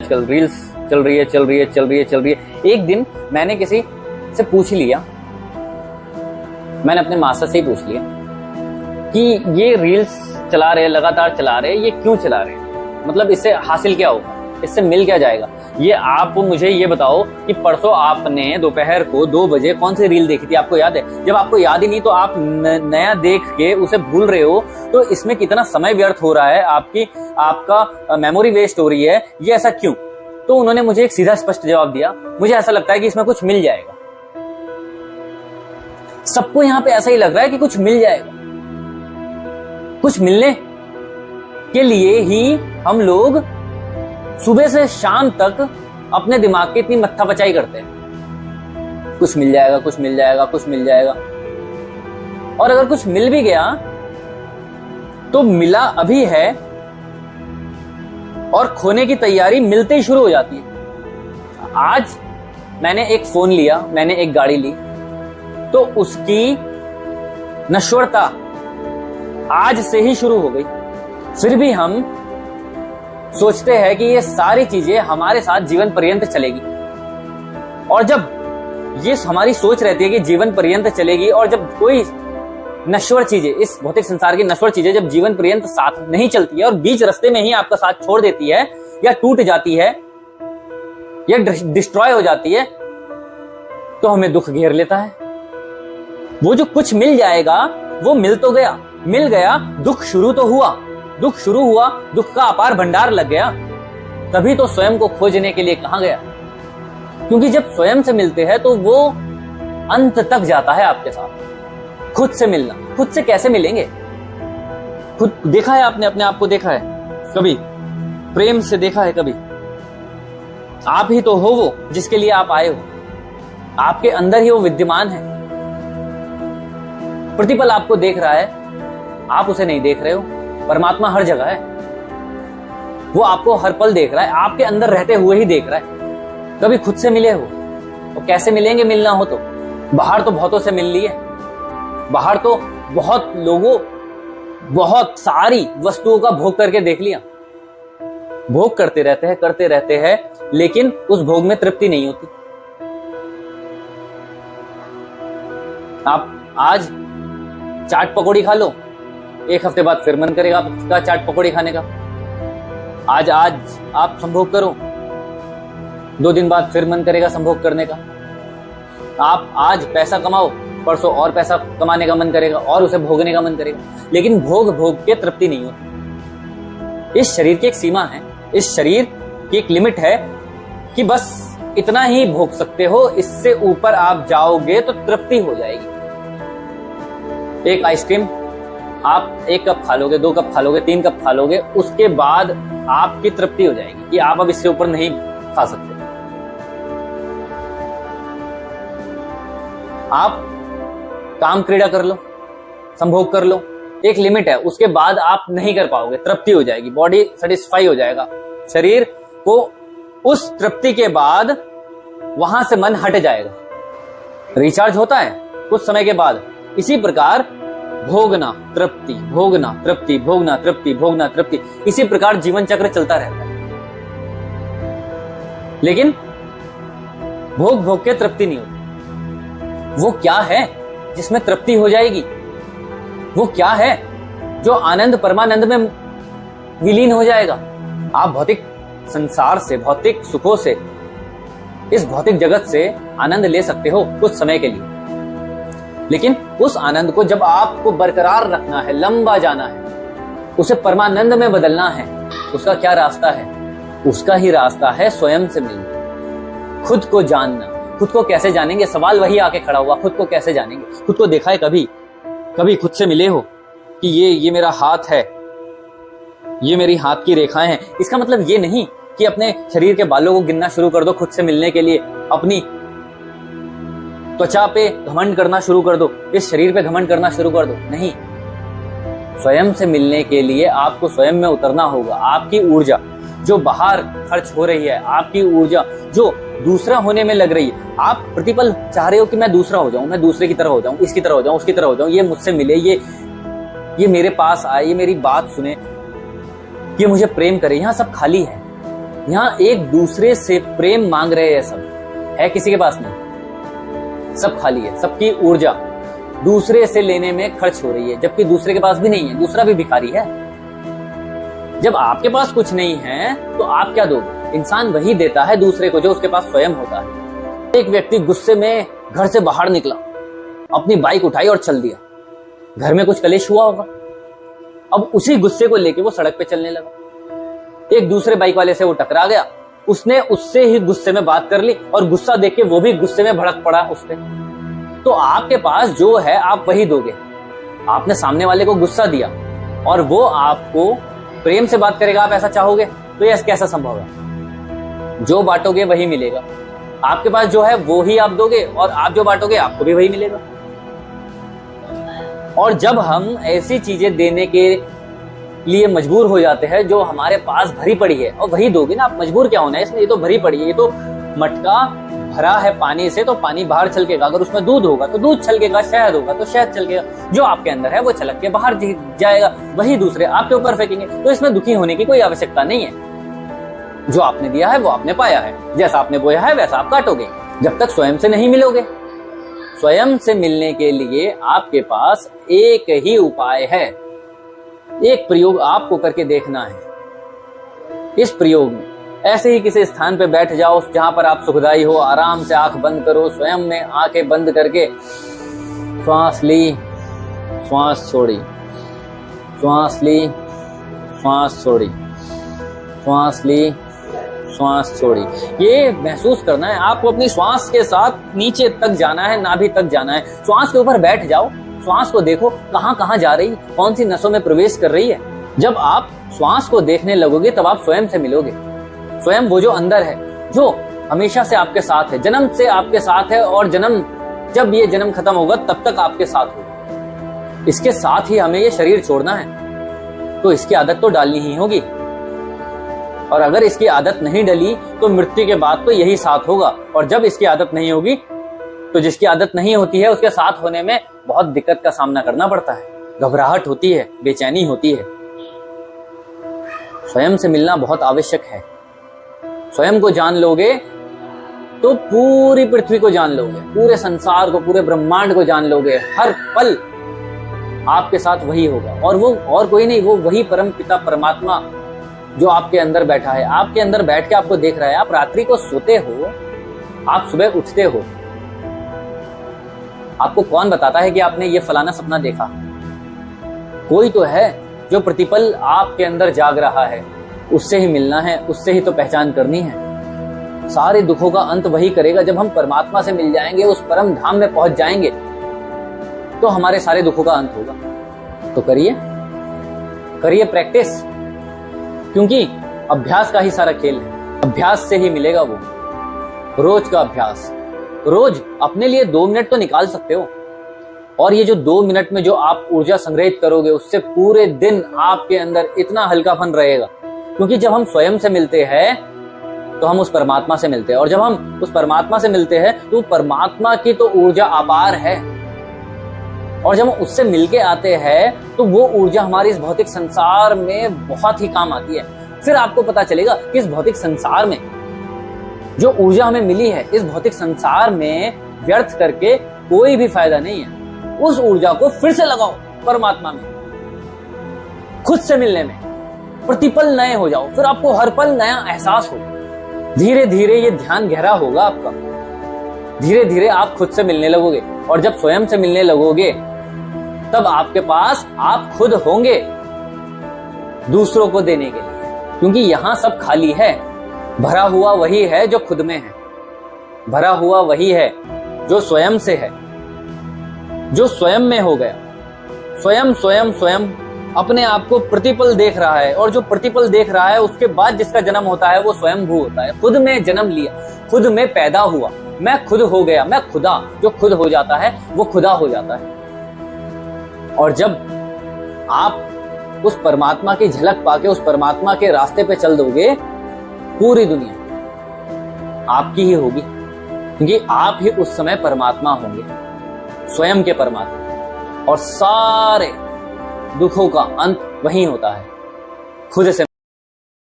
आजकल रील्स चल रही है। एक दिन मैंने किसी से पूछ लिया, मैंने अपने मास्टर से ही पूछ लिया कि ये रील्स चला रहे, लगातार चला रहे, ये क्यों चला रहे हैं, मतलब इससे हासिल क्या होगा, इससे मिल क्या जाएगा। ये आप मुझे ये बताओ कि परसों आपने दोपहर को 2 बजे कौन सी रील देखी थी, आपको याद है? जब आपको याद ही नहीं तो आप नया देख के उसे भूल रहे हो, तो इसमें कितना समय व्यर्थ हो रहा है, आपका मेमोरी वेस्ट हो रही है, ये ऐसा क्यों? तो उन्होंने मुझे एक सीधा स्पष्ट जवाब दिया, मुझे ऐसा लगता है कि इसमें कुछ मिल जाएगा। सबको यहां पे ऐसा ही लग रहा है कि कुछ मिल जाएगा। कुछ मिलने के लिए ही हम लोग सुबह से शाम तक अपने दिमाग की इतनी मत्थापचाई करते हैं, कुछ मिल जाएगा, कुछ मिल जाएगा, कुछ मिल जाएगा। और अगर कुछ मिल भी गया तो मिला अभी है और खोने की तैयारी मिलते ही शुरू हो जाती है। आज मैंने एक फोन लिया, मैंने एक गाड़ी ली, तो उसकी नश्वरता आज से ही शुरू हो गई। फिर भी हम सोचते हैं कि ये सारी चीजें हमारे साथ जीवन पर्यंत चलेगी, और जब ये हमारी सोच रहती है कि जीवन पर्यंत चलेगी, और जब कोई नश्वर चीजें, इस भौतिक संसार की नश्वर चीजें जब जीवन पर्यंत साथ नहीं चलती है और बीच रास्ते में ही आपका साथ छोड़ देती है, या टूट जाती है, या डिस्ट्रॉय हो जाती है, तो हमें दुख घेर लेता है। वो जो कुछ मिल जाएगा वो मिल तो गया, मिल गया, दुख शुरू तो हुआ, दुख शुरू हुआ, दुख का अपार भंडार लग गया, तभी तो स्वयं को खोजने के लिए कहां गया। क्योंकि जब स्वयं से मिलते हैं तो वो अंत तक जाता है आपके साथ। खुद से मिलना, खुद से कैसे मिलेंगे? खुद देखा है आपने, अपने आप को देखा है कभी? प्रेम से देखा है कभी? आप ही तो हो वो जिसके लिए आप आए हो, आपके अंदर ही वो विद्यमान है। प्रतिपल आपको देख रहा है, आप उसे नहीं देख रहे हो। परमात्मा हर जगह है, वो आपको हर पल देख रहा है, आपके अंदर रहते हुए ही देख रहा है। कभी खुद से मिले हो? और कैसे मिलेंगे? मिलना हो तो बाहर तो बहुतों से मिल लिए, बाहर तो बहुत लोगों, बहुत सारी वस्तुओं का भोग करके देख लिया। भोग करते रहते हैं, लेकिन उस भोग में तृप्ति नहीं होती। आप आज चाट पकौड़ी खा लो, 1 हफ्ते बाद फिर मन करेगा आपका चाट पकौड़ी खाने का। आज आप संभोग करो, 2 दिन बाद फिर मन करेगा संभोग करने का। आप आज पैसा कमाओ, परसों और पैसा कमाने का मन करेगा और उसे भोगने का मन करेगा, लेकिन भोग के तृप्ति नहीं होती। इस शरीर की एक सीमा है, इस शरीर की एक लिमिट है कि बस इतना ही भोग सकते हो, इससे ऊपर आप जाओगे तो तृप्ति हो जाएगी। एक आइसक्रीम आप 1 कप खा लोगे, 2 कप खा लोगे, 3 कप खा लोगे, उसके बाद आपकी तृप्ति हो जाएगी कि आप अब इससे ऊपर नहीं खा सकते। आप काम क्रीड़ा कर लो, संभोग कर लो, एक लिमिट है, उसके बाद आप नहीं कर पाओगे, तृप्ति हो जाएगी, बॉडी सेटिस्फाई हो जाएगा, शरीर को उस तृप्ति के बाद वहां से मन हट जाएगा, रिचार्ज होता है कुछ समय के बाद। इसी प्रकार भोगना तृप्ति, भोगना तृप्ति, भोगना तृप्ति, भोगना तृप्ति, इसी प्रकार जीवन चक्र चलता रहता है। लेकिन भोग के तृप्ति नहीं होती। वो क्या है जिसमें तृप्ति हो जाएगी? वो क्या है जो आनंद परमानंद में विलीन हो जाएगा? आप भौतिक संसार से, भौतिक सुखों से, इस भौतिक जगत से आनंद ले सकते हो कुछ समय के लिए, लेकिन उस आनंद को जब आपको बरकरार रखना है, लंबा जाना है, उसे परमानंद में बदलना है, उसका क्या रास्ता है? उसका ही रास्ता है स्वयं से मिलना, खुद को जानना। खुद को कैसे जानेंगे? सवाल वही आके खड़ा हुआ, खुद को कैसे जानेंगे? खुद को देखा है कभी खुद से मिले हो कि ये मेरा हाथ है, ये मेरी हाथ की रेखाएं हैं? इसका मतलब ये नहीं कि अपने शरीर के बालों को गिनना शुरू कर दो खुद से मिलने के लिए, अपनी त्वचा पे घमंड करना शुरू कर दो, इस शरीर पे घमंड करना शुरू कर दो। नहीं, स्वयं से मिलने के लिए आपको स्वयं में उतरना होगा। आपकी ऊर्जा जो बाहर खर्च हो रही है, आपकी ऊर्जा जो दूसरा होने में लग रही है, आप प्रतिपल चाह रहे हो कि मैं दूसरा हो जाऊं, मैं दूसरे की तरह हो जाऊं, इसकी तरह हो जाऊं, उसकी तरह हो जाऊं, ये मुझसे मिले, ये मेरे पास आए, ये मेरी बात सुने, ये मुझे प्रेम करे। यहां सब खाली है, यहाँ एक दूसरे से प्रेम मांग रहे हैं सब, है किसी के पास नहीं, सब खाली है, सबकी ऊर्जा दूसरे से लेने में खर्च हो रही है, जबकि दूसरे के पास भी नहीं है, दूसरा भी भिखारी है। जब आपके पास कुछ नहीं है तो आप क्या दोगे? इंसान वही देता है दूसरे को जो उसके पास स्वयं होता है। एक व्यक्ति गुस्से में घर से बाहर निकला, अपनी बाइक उठाई और चल दिया। घर में कुछ कलेश हुआ होगा, अब उसी गुस्से को लेके वो सड़क पे चलने लगा। एक दूसरे बाइक वाले से वो टकरा गया, उसने उससे ही गुस्से में बात कर ली और गुस्सा देख के वो भी गुस्से में भड़क पड़ा उस पे। तो आपके पास जो है आप वही दोगे। आपने सामने वाले को गुस्सा दिया और वो आपको प्रेम से बात करेगा, आप ऐसा चाहोगे? तो ये कैसा संभव है? जो बांटोगे वही मिलेगा। आपके पास जो है वो ही आप दोगे और आप जो बांटोगे आपको भी वही मिलेगा। और जब हम ऐसी चीजें देने के लिए मजबूर हो जाते हैं जो हमारे पास भरी पड़ी है, और वही दोगे ना, आप मजबूर क्या होना है इसमें, ये तो भरी पड़ी है, ये तो मटका भरा है पानी से, तो पानी बाहर छलकेगा। अगर उसमें दूध होगा तो दूध छलकेगा, शहद होगा तो शहद छलकेगा, जो आपके अंदर है वो छलक के बाहर जाएगा, वही दूसरे आपके ऊपर फेंकेंगे। तो इसमें दुखी होने की कोई आवश्यकता नहीं है। जो आपने दिया है वो आपने पाया है, जैसा आपने बोया है वैसा आप काटोगे, जब तक स्वयं से नहीं मिलोगे। स्वयं से मिलने के लिए आपके पास एक ही उपाय है, एक प्रयोग आपको करके देखना है। इस प्रयोग में ऐसे ही किसी स्थान पे बैठ जाओ जहां पर आप सुखदाई हो, आराम से आंख बंद करो, स्वयं में आंखें बंद करके श्वास ली, श्वास छोड़ी, श्वास ली, श्वास छोड़ी, श्वास ली, श्वास छोड़ी। ये महसूस करना है आपको, अपनी श्वास के साथ नीचे तक जाना है, नाभि तक जाना है। श्वास के ऊपर बैठ जाओ, श्वास को देखो कहां कहां जा रही, कौन सी नसों में प्रवेश कर रही है। जब आप श्वास को देखने लगोगे तब आप स्वयं से मिलोगे। स्वयं वो जो अंदर है, जो हमेशा से आपके साथ है, जन्म से आपके साथ है, और जब ये जन्म खत्म होगा तब तक आपके साथ होगा। इसके साथ ही हमें ये शरीर छोड़ना है, तो इसकी आदत तो डालनी ही होगी। और अगर इसकी आदत नहीं डली तो मृत्यु के बाद तो यही साथ होगा। और जब इसकी आदत नहीं होगी तो जिसकी आदत नहीं होती है उसके साथ होने में बहुत दिक्कत का सामना करना पड़ता है, घबराहट होती है, बेचैनी होती है। स्वयं से मिलना बहुत आवश्यक है। स्वयं को जान लोगे तो पूरी पृथ्वी को जान लोगे, पूरे संसार को, पूरे ब्रह्मांड को जान लोगे। हर पल आपके साथ वही होगा, और वो और कोई नहीं, वो वही परम पिता परमात्मा जो आपके अंदर बैठा है, आपके अंदर बैठ के आपको देख रहा है। आप रात्रि को सोते हो, आप सुबह उठते हो, आपको कौन बताता है कि आपने ये फलाना सपना देखा? कोई तो है जो प्रतिपल आपके अंदर जाग रहा है, उससे ही मिलना है, उससे ही तो पहचान करनी है। सारे दुखों का अंत वही करेगा। जब हम परमात्मा से मिल जाएंगे, उस परम धाम में पहुंच जाएंगे, तो हमारे सारे दुखों का अंत होगा। तो करिए प्रैक्टिस, क्योंकि अभ्यास का ही सारा खेल है। अभ्यास से ही मिलेगा वो, रोज का अभ्यास। रोज अपने लिए 2 मिनट तो निकाल सकते हो, और ये जो 2 मिनट में जो आप ऊर्जा संग्रहित करोगे, उससे पूरे दिन आपके अंदर इतना हल्कापन रहेगा। क्योंकि जब हम स्वयं से मिलते हैं तो हम उस परमात्मा से मिलते हैं, और जब हम उस परमात्मा से मिलते हैं तो परमात्मा की तो ऊर्जा अपार है, और जब हम उससे मिलके आते हैं तो वो ऊर्जा हमारी इस भौतिक संसार में बहुत ही काम आती है। फिर आपको पता चलेगा कि इस भौतिक संसार में जो ऊर्जा हमें मिली है, इस भौतिक संसार में व्यर्थ करके कोई भी फायदा नहीं है। उस ऊर्जा को फिर से लगाओ परमात्मा में, खुद से मिलने में। प्रतिपल नए हो जाओ, फिर आपको हर पल नया एहसास हो। धीरे धीरे ये ध्यान गहरा होगा आपका, धीरे धीरे आप खुद से मिलने लगोगे, और जब स्वयं से मिलने लगोगे तब आपके पास आप खुद होंगे दूसरों को देने के लिए। क्योंकि यहां सब खाली है, भरा हुआ वही है जो खुद में है, भरा हुआ वही है जो स्वयं से है, जो स्वयं में हो गया। स्वयं स्वयं स्वयं अपने आप को प्रतिपल देख रहा है, और जो प्रतिपल देख रहा है उसके बाद जिसका जन्म होता है वो स्वयंभू होता है। खुद में जन्म लिया, खुद में पैदा हुआ, मैं खुद हो गया, मैं खुदा। जो खुद हो जाता है वो खुदा हो जाता है। और जब आप उस परमात्मा की झलक पाके उस परमात्मा के रास्ते पे चल दोगे, पूरी दुनिया आपकी ही होगी, क्योंकि आप ही उस समय परमात्मा होंगे, स्वयं के परमात्मा। और सारे दुखों का अंत वही होता है, खुद से